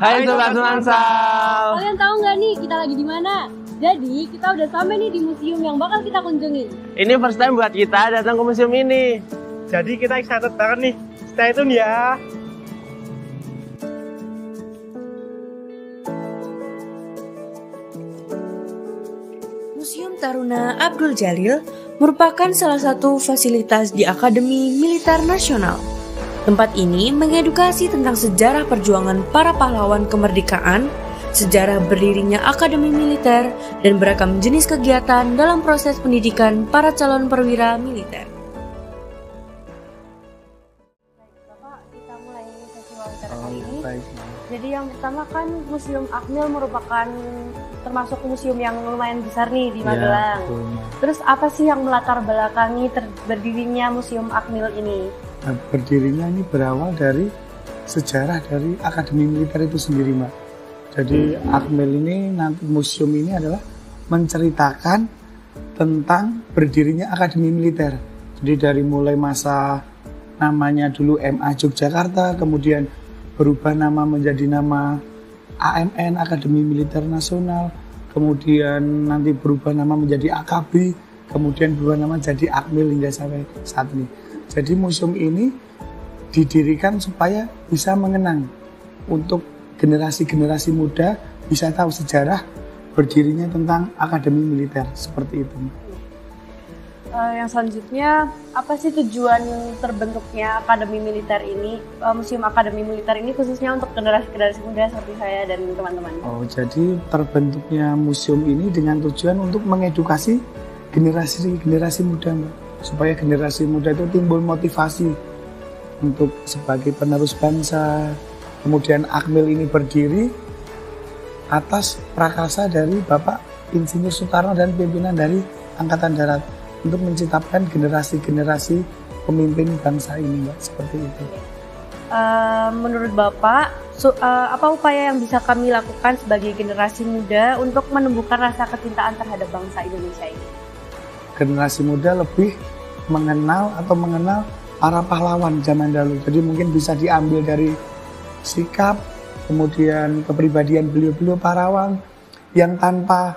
Hai Sobat Nuansal. Kalian tahu nggak nih kita lagi di mana? Jadi kita udah sampai nih di museum yang bakal kita kunjungi. Ini first time buat kita datang ke museum ini. Jadi kita excited banget nih. Stay tune ya. Museum Taruna Abdul Jalil merupakan salah satu fasilitas di Akademi Militer Nasional. Tempat ini mengedukasi tentang sejarah perjuangan para pahlawan kemerdekaan, sejarah berdirinya Akademi Militer, dan beragam jenis kegiatan dalam proses pendidikan para calon perwira militer. Bapak, kita mulai sesi wawancara kali ini. Jadi yang pertama kan Museum Akmil merupakan termasuk museum yang lumayan besar nih di Magelang. Terus apa sih yang melatar belakangi berdirinya Museum Akmil ini? Nah, berdirinya ini berawal dari sejarah dari Akademi Militer itu sendiri, Mbak. Jadi Akmil ini, nanti museum ini adalah menceritakan tentang berdirinya Akademi Militer. Jadi dari mulai masa namanya dulu MA Yogyakarta, kemudian berubah nama menjadi nama AMN, Akademi Militer Nasional, kemudian nanti berubah nama menjadi AKB, kemudian berubah nama jadi Akmil hingga sampai saat ini. Jadi museum ini didirikan supaya bisa mengenang untuk generasi-generasi muda bisa tahu sejarah berdirinya tentang Akademi Militer, seperti itu. Yang selanjutnya, apa sih tujuan terbentuknya Akademi Militer ini, Museum Akademi Militer ini khususnya untuk generasi-generasi muda seperti saya dan teman-teman? Oh, jadi terbentuknya museum ini dengan tujuan untuk mengedukasi generasi muda, Mbak. Supaya generasi muda itu timbul motivasi untuk sebagai penerus bangsa. Kemudian Akmil ini berdiri atas prakarsa dari Bapak Insinyur Soekarno dan pimpinan dari Angkatan Darat untuk menciptakan generasi-generasi pemimpin bangsa ini, Mbak, seperti itu. Menurut Bapak, apa upaya yang bisa kami lakukan sebagai generasi muda untuk menumbuhkan rasa kecintaan terhadap bangsa Indonesia ini? Generasi muda lebih mengenal para pahlawan zaman dahulu. Jadi mungkin bisa diambil dari sikap, kemudian kepribadian beliau-beliau pahlawan yang tanpa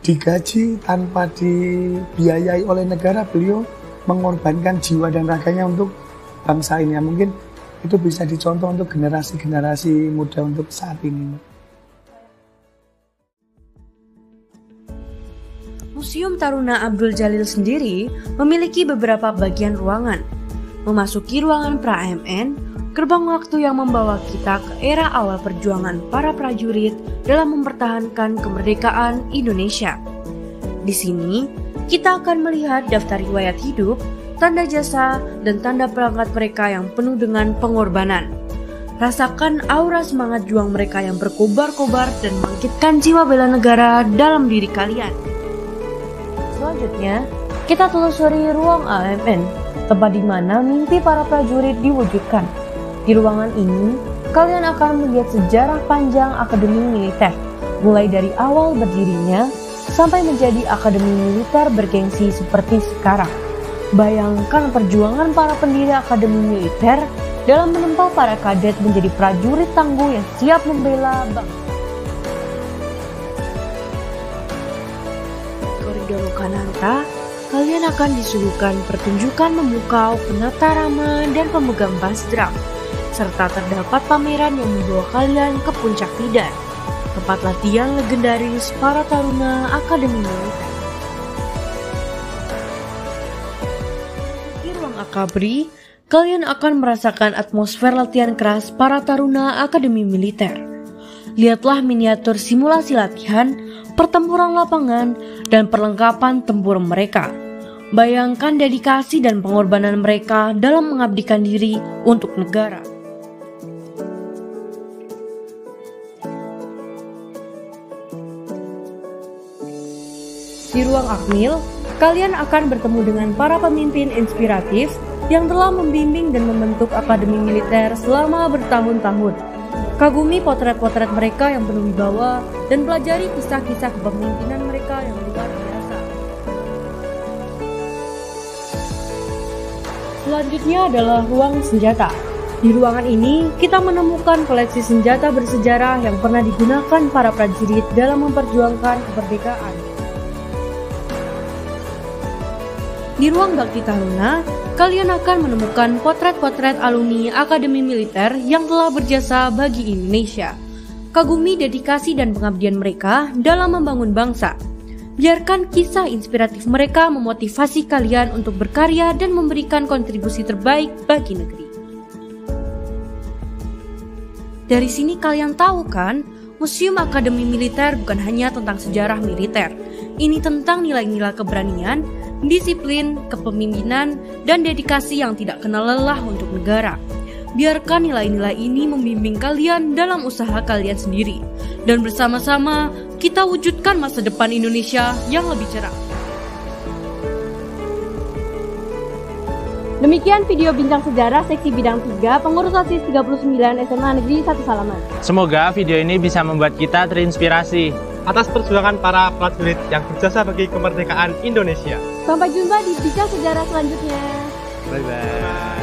digaji, tanpa dibiayai oleh negara, beliau mengorbankan jiwa dan raganya untuk bangsa ini. Mungkin itu bisa dicontoh untuk generasi-generasi muda untuk saat ini. Museum Taruna Abdul Jalil sendiri memiliki beberapa bagian ruangan. Memasuki ruangan pra-AMN, gerbang waktu yang membawa kita ke era awal perjuangan para prajurit dalam mempertahankan kemerdekaan Indonesia. Di sini, kita akan melihat daftar riwayat hidup, tanda jasa, dan tanda perangkat mereka yang penuh dengan pengorbanan. Rasakan aura semangat juang mereka yang berkobar-kobar dan membangkitkan jiwa bela negara dalam diri kalian. Selanjutnya, kita telusuri ruang AMN, tempat di mana mimpi para prajurit diwujudkan. Di ruangan ini, kalian akan melihat sejarah panjang Akademi Militer, mulai dari awal berdirinya sampai menjadi Akademi Militer bergengsi seperti sekarang. Bayangkan perjuangan para pendiri Akademi Militer dalam menempa para kadet menjadi prajurit tangguh yang siap membela bangsa. Koridor Kananta, kalian akan disuguhkan pertunjukan memukau, penata rama, dan pemegang bass drum, serta terdapat pameran yang membawa kalian ke puncak Tidar, tempat latihan legendaris para taruna Akademi Militer. Di ruang Akabri, kalian akan merasakan atmosfer latihan keras para taruna Akademi Militer. Lihatlah miniatur simulasi latihan, pertempuran lapangan, dan perlengkapan tempur mereka. Bayangkan dedikasi dan pengorbanan mereka dalam mengabdikan diri untuk negara. Di ruang Akmil, kalian akan bertemu dengan para pemimpin inspiratif yang telah membimbing dan membentuk Akademi Militer selama bertahun-tahun. Kagumi potret-potret mereka yang penuh wibawa dan pelajari kisah-kisah kepemimpinan mereka yang luar biasa. Selanjutnya adalah ruang senjata. Di ruangan ini, kita menemukan koleksi senjata bersejarah yang pernah digunakan para prajurit dalam memperjuangkan kemerdekaan. Di ruang Bakti Taruna, kalian akan menemukan potret-potret alumni Akademi Militer yang telah berjasa bagi Indonesia. Kagumi dedikasi dan pengabdian mereka dalam membangun bangsa. Biarkan kisah inspiratif mereka memotivasi kalian untuk berkarya dan memberikan kontribusi terbaik bagi negeri. Dari sini kalian tahu kan, Museum Akademi Militer bukan hanya tentang sejarah militer. Ini tentang nilai-nilai keberanian, disiplin, kepemimpinan, dan dedikasi yang tidak kenal lelah untuk negara. Biarkan nilai-nilai ini membimbing kalian dalam usaha kalian sendiri. Dan bersama-sama, kita wujudkan masa depan Indonesia yang lebih cerah. Demikian video Bincang Sejarah Seksi Bidang 3 Pengurus OSIS 39 SMA Negeri 1 Salaman. Semoga video ini bisa membuat kita terinspirasi Atas perjuangan para prajurit yang berjasa bagi kemerdekaan Indonesia. Sampai jumpa di Bincang Sejarah selanjutnya. Bye-bye.